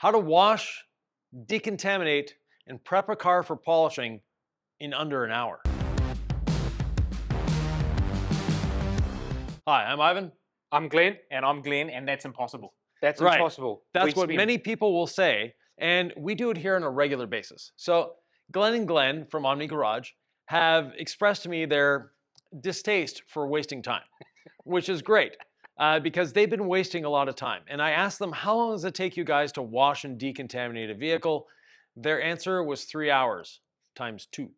How to wash, decontaminate, and prep a car for polishing in under an hour. Hi, I'm Ivan. I'm Glenn, and that's impossible. That's Right. impossible. That's what many people will say, and we do it here on a regular basis. So Glenn and Glenn from Omni Garage have expressed to me their distaste for wasting time, which is great because they've been wasting a lot of time. And I asked them, how long does it take you guys to wash and decontaminate a vehicle? Their answer was 3 hours times 2.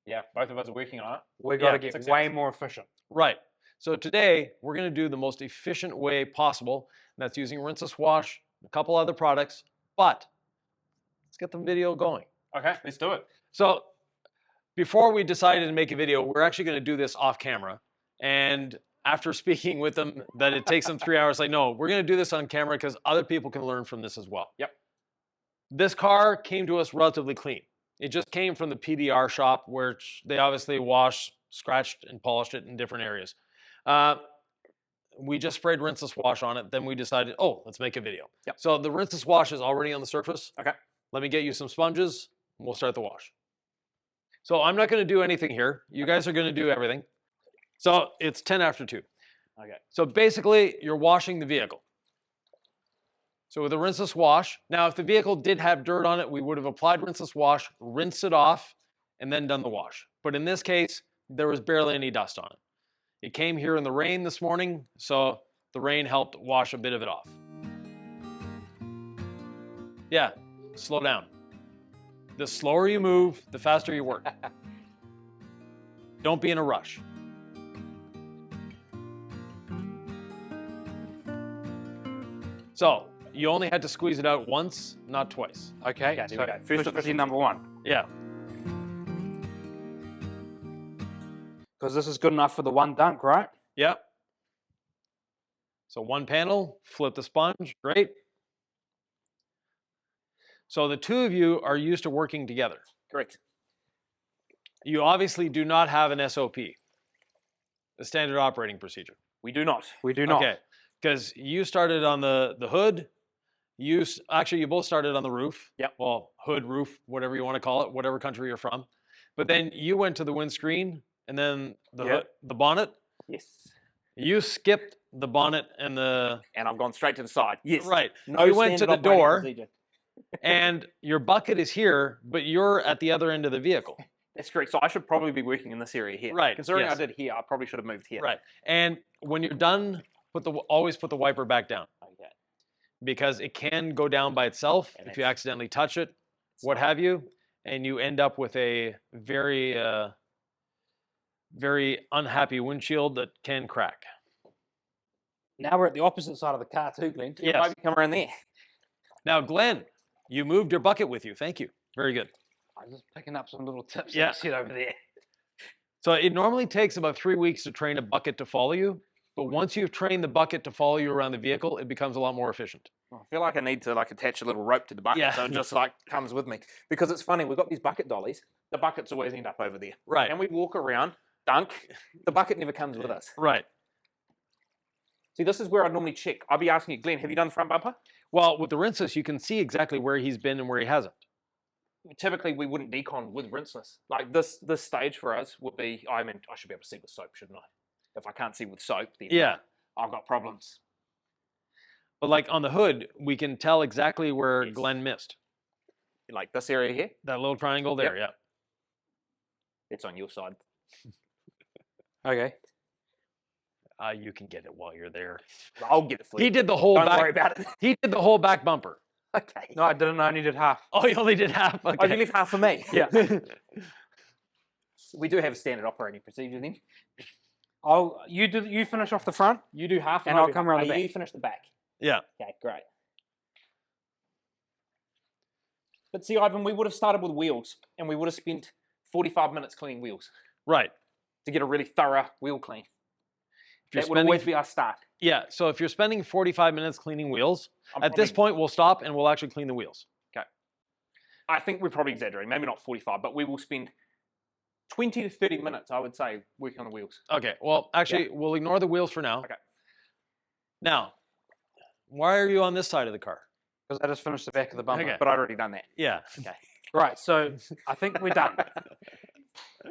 Yeah, both of us are working on it. We've got to Yeah, get way more efficient. Right. So today we're going to do the most efficient way possible, and that's using Rinseless Wash, a couple other products, but let's get the video going. Okay, let's do it. So before we decided to make a video, we're actually going to do this off camera. And after speaking with them that it takes them 3 hours, like, no, we're going to do this on camera because other people can learn from this as well. Yep. This car came to us relatively clean. It just came from the PDR shop where they obviously washed, scratched, and polished it in different areas. We just sprayed Rinseless Wash on it. Then we decided, oh, let's make a video. Yep. So the Rinseless Wash is already on the surface. Okay. Let me get you some sponges. And we'll start the wash. So I'm not going to do anything here. You guys are going to do everything. So it's 10 after 2. Okay. So basically, you're washing the vehicle. So with a Rinseless Wash, now if the vehicle did have dirt on it, we would have applied Rinseless Wash, rinsed it off, and then done the wash. But in this case, there was barely any dust on it. It came here in the rain this morning, so the rain helped wash a bit of it off. Yeah, slow down. The slower you move, the faster you work. Don't be in a rush. So, you only had to squeeze it out once, not twice. Okay, Okay, so here we go. first efficiency number 1. Yeah, Because this is good enough for the one dunk, right? yeah. So one panel, flip the sponge, great. So the two of you are used to working together. Correct. You obviously do not have an SOP, a standard operating procedure. We do not. We do not. Okay, because you started on the hood. Actually, you both started on the roof. Yep. Well, hood, roof, whatever you want to call it, whatever country you're from. But then you went to the windscreen and then the Yep. hood, the bonnet. Yes. You skipped the bonnet and the And I've gone straight to the side. Yes. right. No You went to standard the operating door. procedure. And your bucket is here, but you're at the other end of the vehicle. That's correct. So I should probably be working in this area here. Right, Considering yes. I did here, I probably should have moved here. Right. And when you're done, always put the wiper back down Okay. because it can go down by itself And if you it's- accidentally touch it, what have you, and you end up with a very, very unhappy windshield that can crack. Now we're at the opposite side of the car too, Glenn. Yes. Maybe come around there. Now, Glenn, you moved your bucket with you. Thank you. Very good. I'm just picking up some little tips Yeah. that sit over there. So it normally takes about 3 weeks to train a bucket to follow you. But once you've trained the bucket to follow you around the vehicle, it becomes a lot more efficient. I feel like I need to attach a little rope to the bucket Yeah. so it just comes with me. Because it's funny, we've got these bucket dollies. The buckets always end up over there. Right. And we walk around, dunk, the bucket never comes with us. Right. See, this is where I normally check. I'll be asking you, Glenn, have you done the front bumper? Well, with the Rinseless, you can see exactly where he's been and where he hasn't. Typically, we wouldn't decon with rinseless. Like this stage for us would be, I should be able to see with soap, shouldn't I? If I can't see with soap, then Yeah. I've got problems. But like on the hood, we can tell exactly where Yes. Glenn missed. Like this area here, That little triangle there, yeah. it's on your side. Okay. You can get it while you're there. I'll get it for you. He did the whole Don't back. worry about it. He did the whole back bumper. Okay. No, I didn't. I only did half. Oh, he only did half. Oh, you Okay. leave half for me. Yeah. We do have a standard operating procedure then. You finish off the front. You do half And I I'll do come half. around the You back. finish the back. Yeah. Okay, great. But see, Ivan, we would have started with wheels and we would have spent 45 minutes cleaning wheels Right. to get a really thorough wheel clean. If you're That would always be our start. yeah. So if you're spending 45 minutes cleaning wheels, I'm at this probably- point we'll stop and we'll actually clean the wheels. I think we're probably exaggerating, maybe not 45, but we will spend 20 to 30 minutes, I would say, working on the wheels. Okay. Well, actually, we'll ignore the wheels for now. Okay. Now, why are you on this side of the car? Because I just finished the back of the bumper. Okay. But I'd already done that. Yeah. Right, so I think we're done.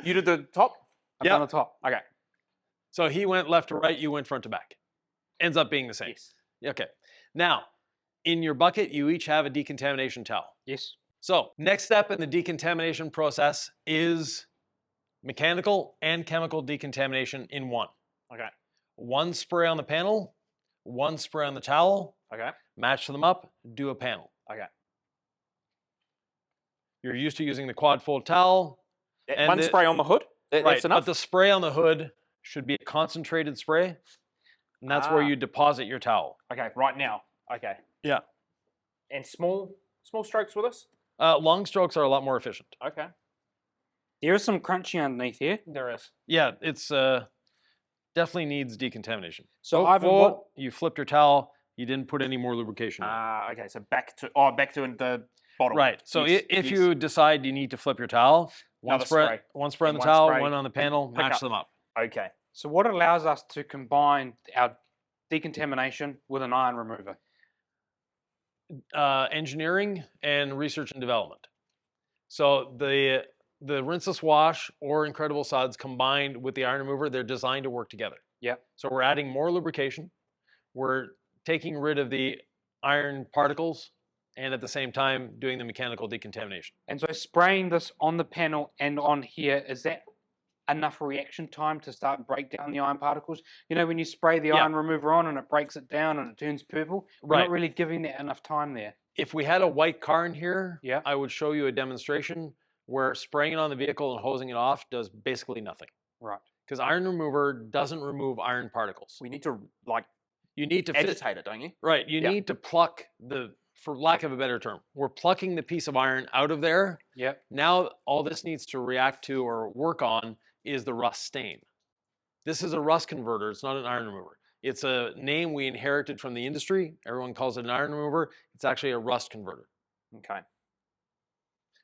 You did the top? I've Yep. done the top. Okay. So he went left to right, you went front to back. Ends up being the same. Yes. Okay. Now, in your bucket, you each have a decontamination towel. Yes. So, next step in the decontamination process is mechanical and chemical decontamination in one. Okay. One spray on the panel, one spray on the towel, Okay. match them up, do a panel. Okay. You're used to using the quad fold towel. And One the- spray on the hood. Right, That's enough. but the spray on the hood should be a concentrated spray, and that's where Ah. you deposit your towel. Okay. Right now. Okay. Yeah. And small strokes with us. Long strokes are a lot more efficient. Okay. There is some crunchy underneath here. There is. Yeah, it's definitely needs decontamination. So Ivan, what? You flipped your towel. You didn't put any more lubrication in. Okay. So back to the bottle. Right. So Yes, if yes. you decide you need to flip your towel, one Another spray, spray. one spray on And the one towel, spray. one on the panel, Pick match up. them up. Okay. So what allows us to combine our decontamination with an iron remover? Engineering and research and development. So the Rinseless wash or Incredible Suds combined with the iron remover, they're designed to work together. Yep. So we're adding more lubrication. We're taking rid of the iron particles and at the same time doing the mechanical decontamination. And so spraying this on the panel and on here, is that enough reaction time to start and break down the iron particles? You know, when you spray the Yeah. iron remover on and it breaks it down and it turns purple, we're Right. not really giving that enough time there. If we had a white car in here, Yeah. I would show you a demonstration where spraying it on the vehicle and hosing it off does basically nothing. Right. Because iron remover doesn't remove iron particles. We need to like You need to fit, agitate it, don't you? right. You Yeah. need to pluck for lack of a better term, we're plucking the piece of iron out of there. Yep. Now all this needs to react to or work on is the rust stain. This is a rust converter. It's not an iron remover. It's a name we inherited from the industry. Everyone calls it an iron remover. It's actually a rust converter. Okay.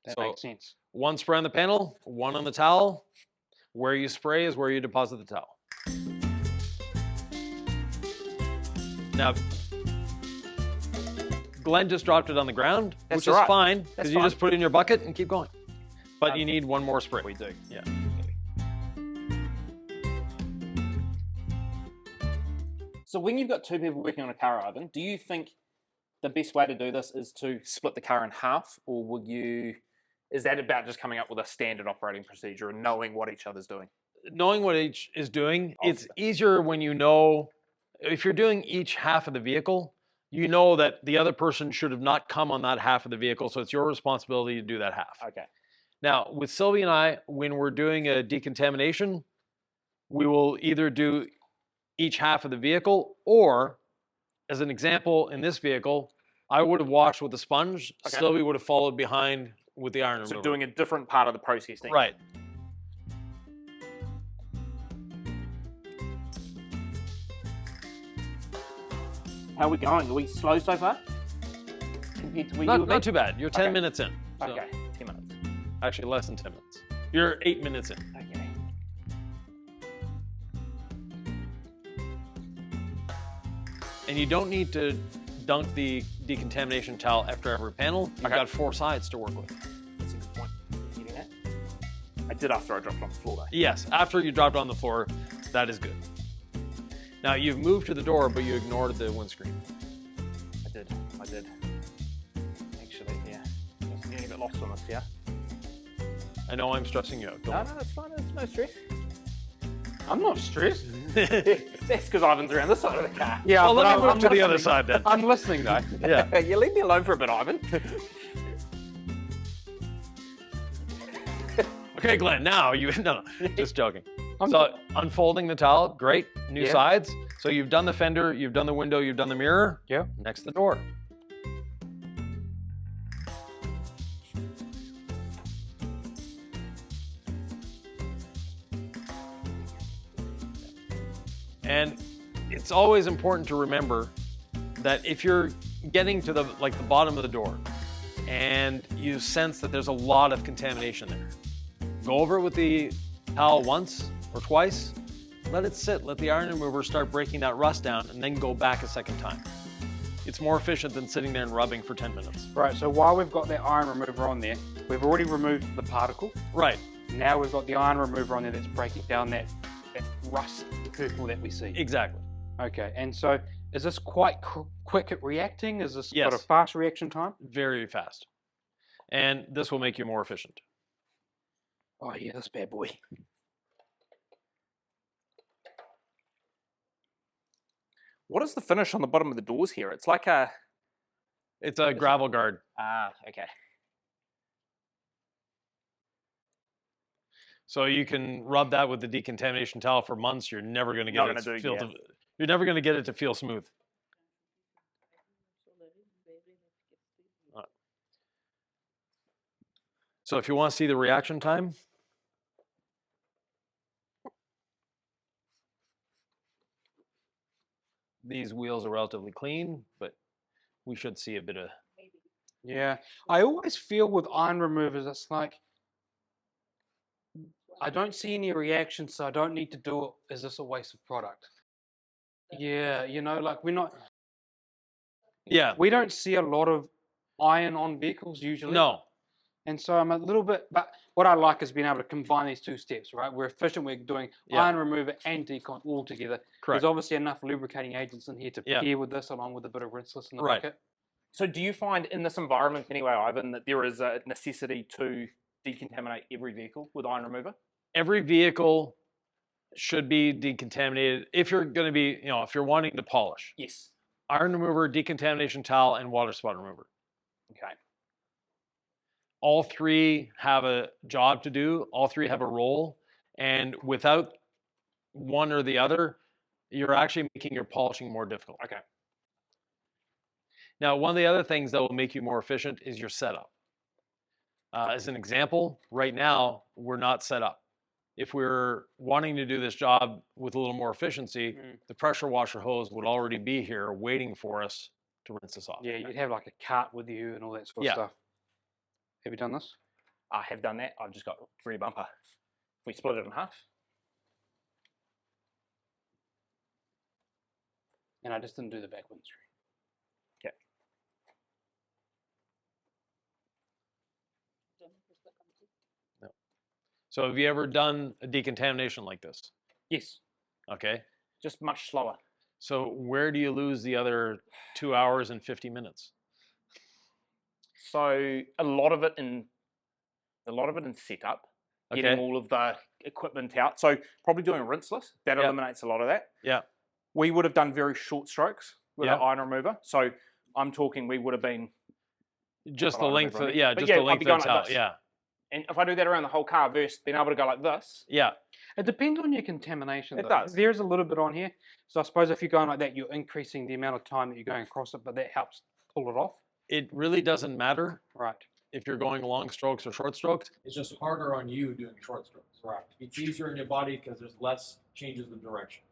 That So- makes sense. One spray on the panel, one on the towel. Where you spray is where you deposit the towel. Now, Glenn just dropped it on the ground, That's which is all right. fine That's because you fine. just put it in your bucket and keep going. But you need one more spray. We do. Yeah. So when you've got two people working on a car, Ivan, do you think the best way to do this is to split the car in half, or would you? Is that about just coming up with a standard operating procedure and knowing what each other's doing? Knowing what each is doing, it's Awesome. easier when you know, if you're doing each half of the vehicle, you know that the other person should have not come on that half of the vehicle, so it's your responsibility to do that half. Okay. Now, with Sylvie and I, when we're doing a decontamination, we will either do each half of the vehicle, or, as an example, in this vehicle, I would have washed with a sponge, Okay. Sylvie would have followed behind with the iron So remover. doing a different part of the process then. Right. How are we going? Are we slow so far? Compared to where you Not too bad. You're 10 Okay. minutes in. So Okay, 10 minutes. Actually, less than 10 minutes. You're 8 minutes in. Okay. And you don't need to dunk the decontamination towel after every panel. You've Okay. got 4 sides to work with. That's a good point. You getting that? I did after I dropped it on the floor though. Yes, after you dropped on the floor, that is good. Now you've moved to the door, but you ignored the windscreen. I did. Actually, yeah. I was getting a bit lost on this, yeah? I know I'm stressing you out. No, Don't no, that's fine. There's no stress. I'm not stressed. worry. That's because Ivan's around this side of the car. Yeah, well, but let me move I'm to the other listening. side then. I'm listening though. Yeah. You leave me alone for a bit, Ivan. Okay, Glenn. Now you no, just joking. I'm- So unfolding the towel, great. New Yeah. sides. So you've done the fender, you've done the window, you've done the mirror. Yeah. Next the door. And it's always important to remember that if you're getting to the bottom of the door and you sense that there's a lot of contamination there, go over it with the towel once or twice, let it sit, let the iron remover start breaking that rust down, and then go back a second time. It's more efficient than sitting there and rubbing for 10 minutes. Right, so while we've got that iron remover on there, we've already removed the particle. Right, Now we've got the iron remover on there that's breaking down that rust purple that we see. exactly. Okay, and so is this quite quick at reacting? Is this got a Yes. fast reaction time? Very fast. And this will make you more efficient. Oh yeah, this bad boy. What is the finish on the bottom of the doors here? It's like a... It's a gravel guard. Ah, okay. So you can rub that with the decontamination towel for months. You're never going to get Not it gonna to do- feel yeah. you're never going to get it to feel smooth. So if you want to see the reaction time, these wheels are relatively clean, but we should see a bit of... Yeah, I always feel with iron removers, it's like I don't see any reaction, so I don't need to do it. Is this a waste of product? Yeah, you know, like Yeah, we don't see a lot of iron on vehicles usually. no, And so I'm a little bit, but what I like is being able to combine these two steps, right? We're efficient, we're doing Yeah. iron remover and decon all together. correct. There's obviously enough lubricating agents in here to Yeah. pair with this along with a bit of rinseless in the Right. bucket. So do you find in this environment anyway, Ivan, that there is a necessity to decontaminate every vehicle with iron remover? Every vehicle should be decontaminated if you're going to be, if you're wanting to polish. Yes. Iron remover, decontamination towel, and water spot remover. Okay. All three have a job to do. All three have a role. And without one or the other, you're actually making your polishing more difficult. Okay. Now, one of the other things that will make you more efficient is your setup. As an example, right now, we're not set up. If we're wanting to do this job with a little more efficiency, the pressure washer hose would already be here waiting for us to rinse this off. Yeah, you'd have like a cart with you and all that sort of Yeah. stuff. Have you done this? I have done that. I've just got rear bumper. If we split it in half. And I just didn't do the back windscreen. Okay. So have you ever done a decontamination like this? Yes. Okay. Just much slower. So where do you lose the other 2 hours and 50 minutes? So a lot of it in setup, getting Okay. all of the equipment out. So probably doing rinseless, that Yep. eliminates a lot of that. Yeah. We would have done very short strokes with Yep. our iron remover. So I'm talking we would have been, Just Got the iron length remover on of, me. yeah, But just yeah, the I'd length be of going the like towel. this. Yeah. and if I do that around the whole car versus being able to go like this, Yeah. It depends on your contamination. It though. does. There's a little bit on here. So I suppose if you're going like that, you're increasing the amount of time that you're going across it, but that helps pull it off. It really doesn't matter Right. if you're going long strokes or short strokes. It's just harder on you doing short strokes. Right. It's easier in your body because there's less changes of direction.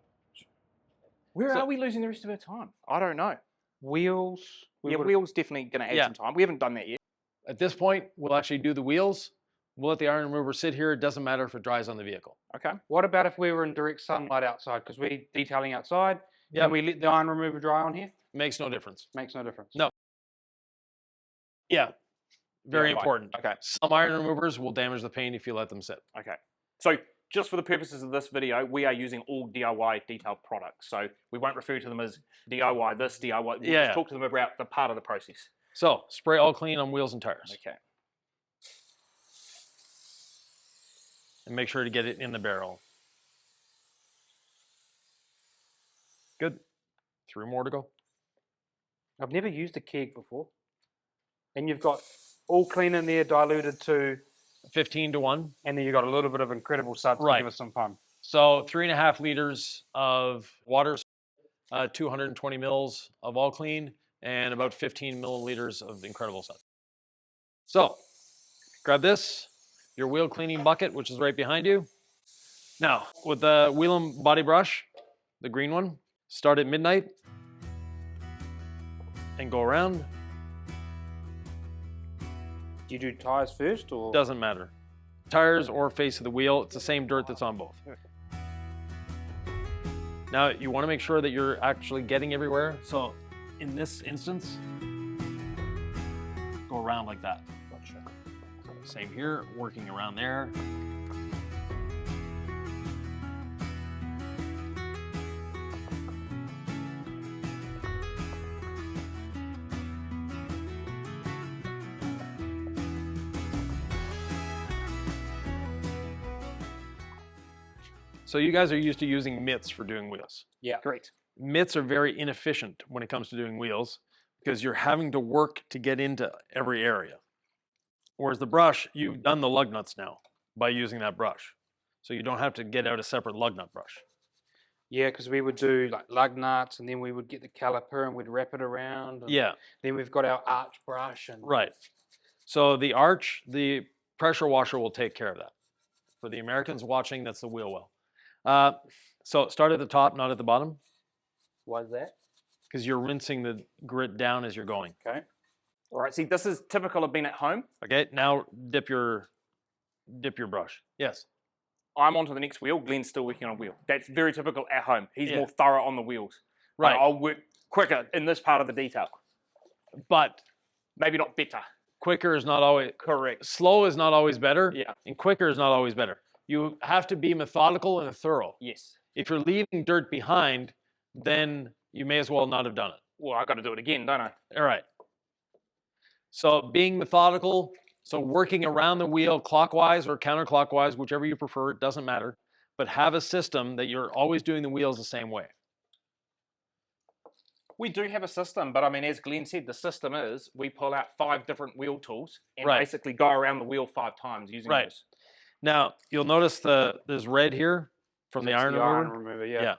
where So- are we losing the rest of our time? I don't know. Wheels. Yeah, wheels definitely going to add Yeah. some time. We haven't done that yet. At this point, we'll actually do the wheels. We'll let the iron remover sit here. It doesn't matter if it dries on the vehicle. Okay. What about if we were in direct sunlight outside? Because we're detailing outside. Yep. Can we let the iron remover dry on here? Makes no difference. Makes no difference. No. Yeah. Very Yeah, right. important. Okay. Some iron removers will damage the paint if you let them sit. Okay. So just for the purposes of this video, we are using all DIY detail products. So we won't refer to them as DIY this, DIY. We'll Yeah. just talk to them about the part of the process. So spray all clean on wheels and tires. Okay. And make sure to get it in the barrel. Good. 3 more to go. I've never used a keg before. And you've got all clean in there, diluted to, 15 to 1. and then you've got a little bit of incredible suds to Right. give us some fun. So 3.5 liters of water, 220 mils of all clean, and about 15 milliliters of incredible stuff. So grab this, your wheel cleaning bucket, which is right behind you. Now with the wheel and body brush, the green one, start at midnight and go around. Do you do tires first or? Doesn't matter. Tires or face of the wheel, it's the same dirt that's on both. Now you want to make sure that you're actually getting everywhere. So in this instance, go around like that. Gotcha. Same here, working around there. So you guys are used to using mitts for doing wheels. Yeah. Correct. Mitts are very inefficient when it comes to doing wheels because you're having to work to get into every area. Whereas the brush, you've done the lug nuts now by using that brush. So you don't have to get out a separate lug nut brush. Yeah, because we would do like lug nuts, and then we would get the caliper and we'd wrap it around. And Yeah, then we've got our arch brush and right. So the arch, the pressure washer will take care of that. For the Americans watching, that's the wheel well. So start at the top, not at the bottom, why is that? because you're rinsing the grit down as you're going. Okay. All right. See, this is typical of being at home. Okay, now dip your brush. Yes. I'm on to the next wheel. Glenn's still working on a wheel. That's very typical at home. He's Yeah. more thorough on the wheels. Right. I'll work quicker in this part of the detail. But Maybe not better. quicker is not always Correct. slow is not always better. Yeah. And quicker is not always better. You have to be methodical and thorough. Yes. If you're leaving dirt behind, then you may as well not have done it. Well, I got to do it again, don't I? All right. So being methodical, so working around the wheel clockwise or counterclockwise, whichever you prefer, it doesn't matter. But have a system that you're always doing the wheels the same way. We do have a system, but I mean, as Glenn said, the system is we pull out 5 different wheel tools and Right. basically go around the wheel 5 times using Right. those. Now, you'll notice there's red here from the That's iron the remover. iron remover, yeah. Yeah.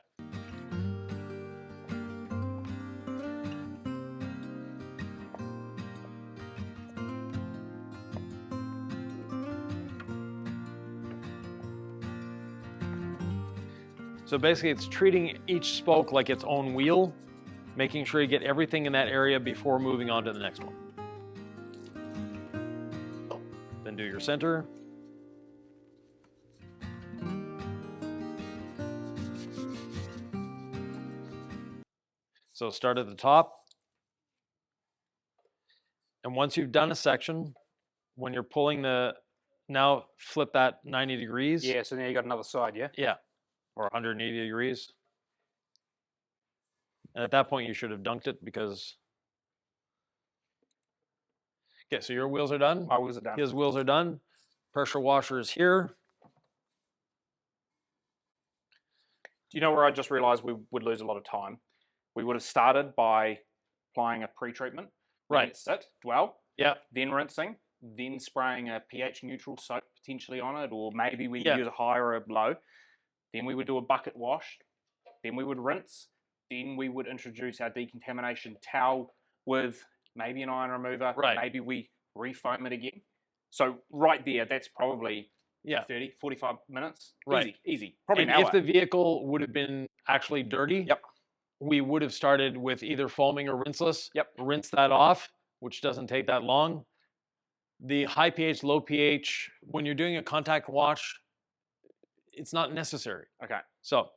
So basically it's treating each spoke like its own wheel, making sure you get everything in that area before moving on to the next one. Then do your center. So start at the top. And once you've done a section, when you're pulling now flip that 90 degrees. Yeah, so now you got another side, yeah? Yeah, or 180 degrees. And at that point, you should have dunked it because. Okay, so your wheels are done. My wheels are done. His wheels are done. Pressure washer is here. Do you know where I just realized we would lose a lot of time? We would have started by applying a pre-treatment. letting Right. it sit, dwell, Yeah. then rinsing, then spraying a pH neutral soap potentially on it, or maybe we Yeah. use a high or a low. Then we would do a bucket wash. Then we would rinse. Then we would introduce our decontamination towel with maybe an iron remover. Right. Maybe we refoam it again. So right there, that's probably Yeah. 30, 45 minutes. Right. Easy, easy. Probably And an hour. if the vehicle would have been actually dirty, Yep. we would have started with either foaming or rinseless. Yep. Rinse that off, which doesn't take that long. The high pH, low pH, when you're doing a contact wash, it's not necessary. Okay. So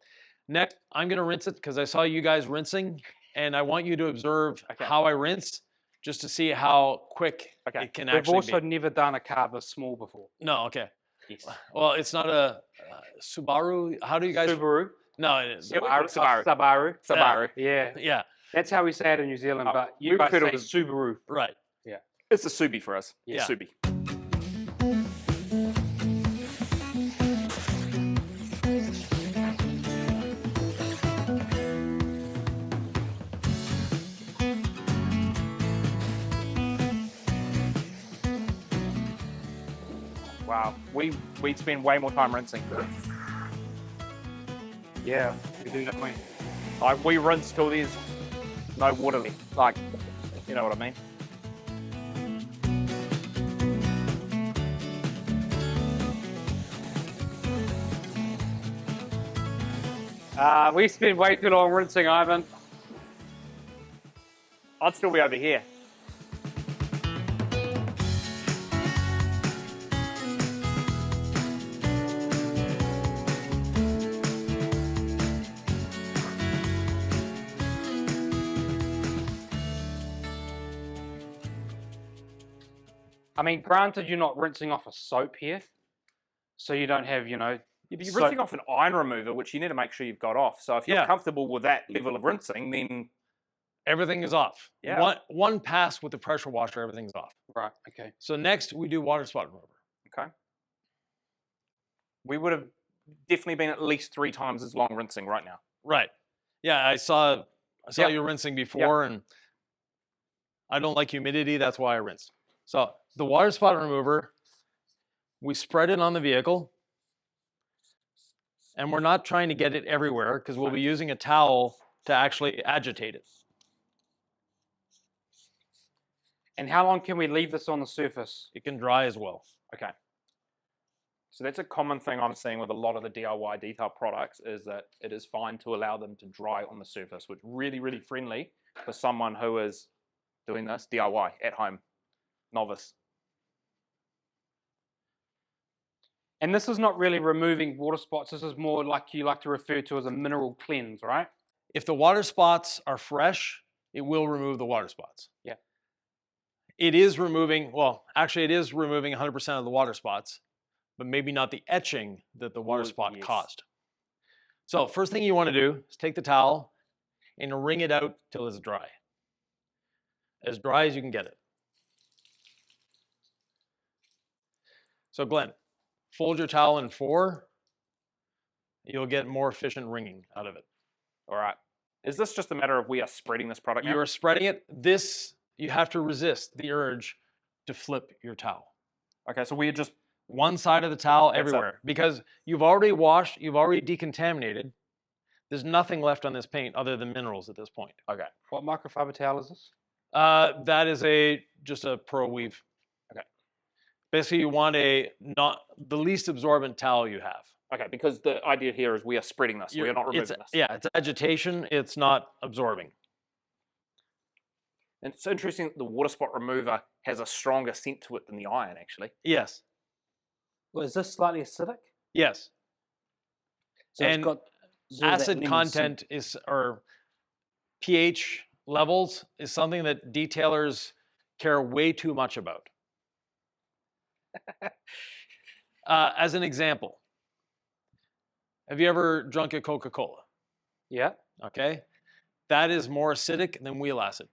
next, I'm going to rinse it because I saw you guys rinsing, and I want you to observe Okay. how I rinse just to see how quick Okay. it can We've actually also be. never done a car this small before. No, okay. Yes. Well, it's not a Subaru. How do you guys? Subaru. No, it is. Yeah, we call it Subaru. Subaru. Subaru. Yeah. Yeah, That's how we say it in New Zealand, Oh, but we you guys refer say to it as- Subaru. right. It's a Subi for us. Yeah. Subi. Wow, we spend way more time rinsing. Yeah, we do that way. Like we rinse till there's no water left. Like, you know what I mean? We spend way too long rinsing, Ivan. I'd still be over here. I mean, granted, you're not rinsing off a soap here, so you don't have, Yeah, but you're soap. rinsing off an iron remover, which you need to make sure you've got off. So if you're Yeah. comfortable with that level of rinsing, then Everything is off. Yeah. One pass with the pressure washer, everything's off. Right, okay. So next we do water spot remover. okay. We would have definitely been at least 3 times as long rinsing right now. Right. Yeah, I saw Yep. you rinsing before, and I don't like humidity. That's why I rinsed. So the water spot remover, we spread it on the vehicle, and we're not trying to get it everywhere because we'll be using a towel to actually agitate it. And how long can we leave this on the surface? It can dry as well. Okay. So that's a common thing I'm seeing with a lot of the DIY detail products is that it is fine to allow them to dry on the surface, which is really, really friendly for someone who is doing this DIY at home, novice. And this is not really removing water spots. This is more like you like to refer to as a mineral cleanse, right? If the water spots are fresh, it will remove the water spots. Yeah. It is removing, well, actually it is removing 100% of the water spots, but maybe not the etching that the water spot yes. caused. So first thing you want to do is take the towel and wring it out till it's dry. As dry as you can get it. So Glenn, fold your towel in 4. You'll get more efficient wringing out of it. All right. Is this just a matter of we are spreading this product You out? are spreading it. This, you have to resist the urge to flip your towel. Okay, so we're just One side of the towel That's it. everywhere. Because you've already washed, you've already decontaminated. There's nothing left on this paint other than minerals at this point. okay. What microfiber towel is this? That is just a Pro Weave. Okay. Basically, you want the least absorbent towel you have. Okay, because the idea here is we are spreading this. We are not removing this. Yeah, it's agitation. It's not absorbing. And it's interesting that the water spot remover has a stronger scent to it than the iron, actually. Yes. Well, is this slightly acidic? Yes. So And it's got sort of that acid lemon content or pH levels is something that detailers care way too much about. As an example, have you ever drunk a Coca-Cola? Yeah. Okay. That is more acidic than wheel acid.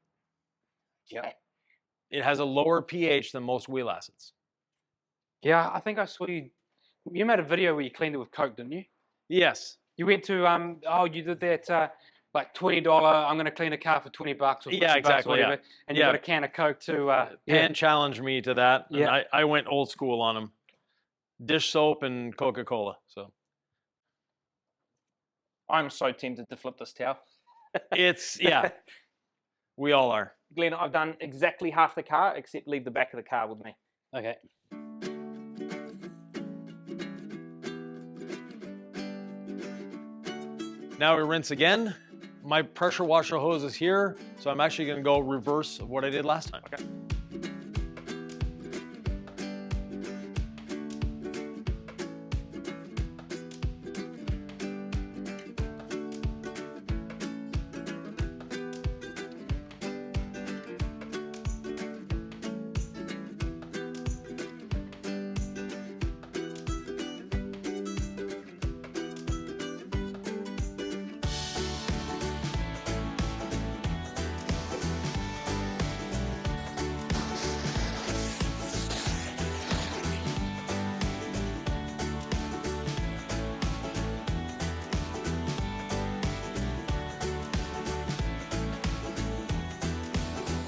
Yeah. It has a lower pH than most wheel acids. Yeah, I think I saw you. You made a video where you cleaned it with Coke, didn't you? Yes. You went to you did that like $20. I'm going to clean a car for $20 or $50 Yeah, exactly, whatever, yeah. and you Yeah. got a can of Coke too. Pan challenged me to that. And Yeah. I went old school on them. Dish soap and Coca-Cola. So I'm so tempted to flip this towel. it's, yeah, we all are. Glenn, I've done exactly half the car except leave the back of the car with me. Okay. Now we rinse again. My pressure washer hose is here, so I'm actually going to go reverse of what I did last time. Okay.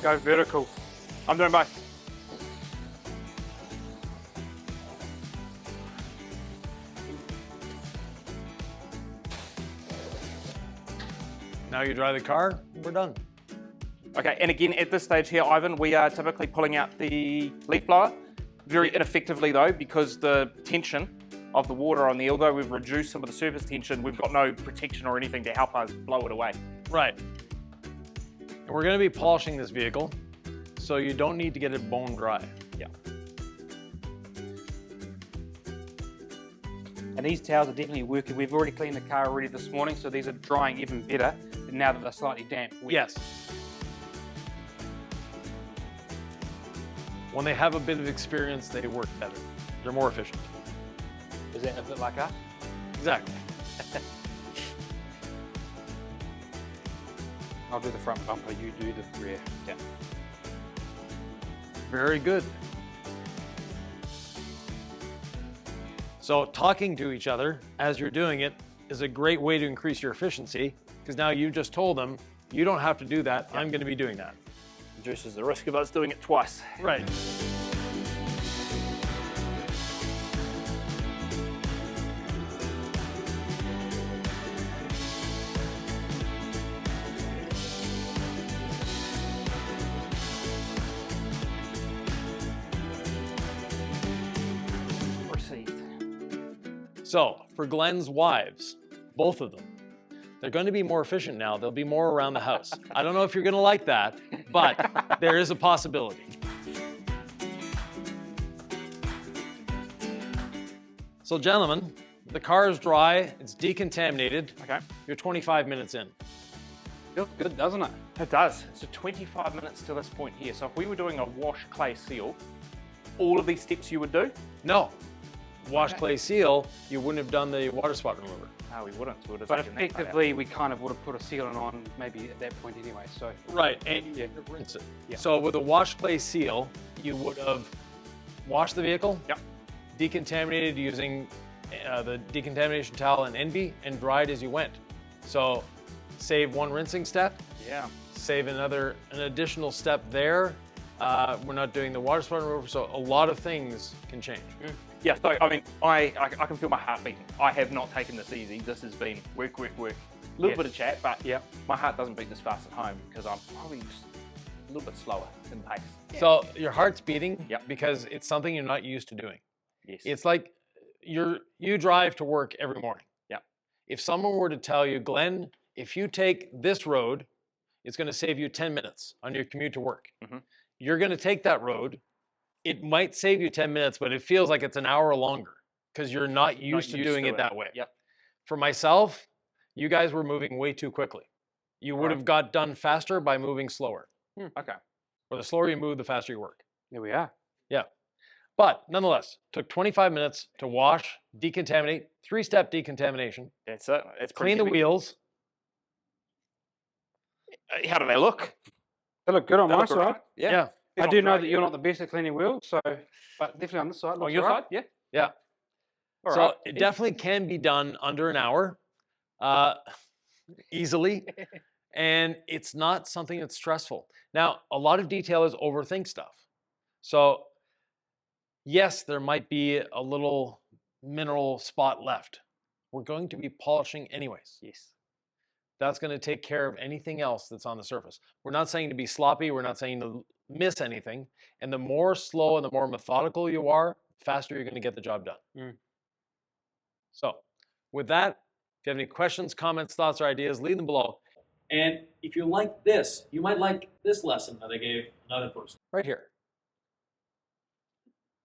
Go vertical. I'm doing both. Now you dry the car, we're done. Okay, and again, at this stage here, Ivan, we are typically pulling out the leaf blower. Very ineffectively though, because the tension of the water on the although we've reduced some of the surface tension, we've got no protection or anything to help us blow it away. Right. And we're going to be polishing this vehicle, so you don't need to get it bone dry. Yeah. And these towels are definitely working. We've already cleaned the car already this morning, so these are drying even better now that they're slightly damp. Yes. When they have a bit of experience, they work better. They're more efficient. Is that a bit like us? Exactly. I'll do the front bumper, you do the rear. Yeah. Very good. So talking to each other as you're doing it is a great way to increase your efficiency, because now you just told them, you don't have to do that, I'm going to be doing that. Reduces the risk of us doing it twice. Right. Received. So for Glenn's wives, both of them, they're going to be more efficient now. They'll be more around the house. I don't know if you're going to like that, but there is a possibility. So gentlemen, the car is dry, it's decontaminated. Okay. You're 25 minutes in. Feels good, doesn't it? It does. So 25 minutes to this point here. So if we were doing a wash, clay, seal, all of these steps you would do? No. Wash, clay, seal, you wouldn't have done the water spot remover. No, we wouldn't. We would have But taken that part out. effectively, we kind of would have put a sealant on maybe at that point anyway, so. Right, and you have to rinse it. So with a wash, clay, seal, you would have washed the vehicle, Yep. decontaminated using the decontamination towel and Envy, and dried as you went. So save one rinsing step, Yeah. save an additional step there. We're not doing the water spot remover, so a lot of things can change. Yeah, so I mean, I can feel my heart beating. I have not taken this easy. This has been work, work, work. A little Yes. bit of chat, but Yeah. my heart doesn't beat this fast at home because I'm probably just a little bit slower in pace. So your heart's beating Yep. because it's something you're not used to doing. Yes. It's like you drive to work every morning. Yeah. If someone were to tell you, Glenn, if you take this road, it's going to save you 10 minutes on your commute to work. Mhm. You're going to take that road. It might save you 10 minutes, but it feels like it's an hour longer because you're not used to doing it that way. Yep. For myself, you guys were moving way too quickly. You would Right. have got done faster by moving slower. Okay. Or the slower you move, the faster you work. There we are. Yeah. But nonetheless, took 25 minutes to wash, decontaminate, 3-step decontamination, That's it. It's clean the wheels. How do they look? They look good on They my look side. alright. Yeah. I do know that you're not the best at cleaning wheels, so, but definitely on this side. On looks your alright. side? Yeah. Yeah. All So right. it definitely can be done under an hour, easily, and it's not something that's stressful. Now, a lot of detailers overthink stuff. So yes, there might be a little mineral spot left. We're going to be polishing anyways. Yes. That's going to take care of anything else that's on the surface. We're not saying to be sloppy. We're not saying to miss anything. And the more slow and the more methodical you are, faster you're going to get the job done. So with that, if you have any questions, comments, thoughts, or ideas, leave them below. And if you like this, you might like this lesson that I gave another person right here.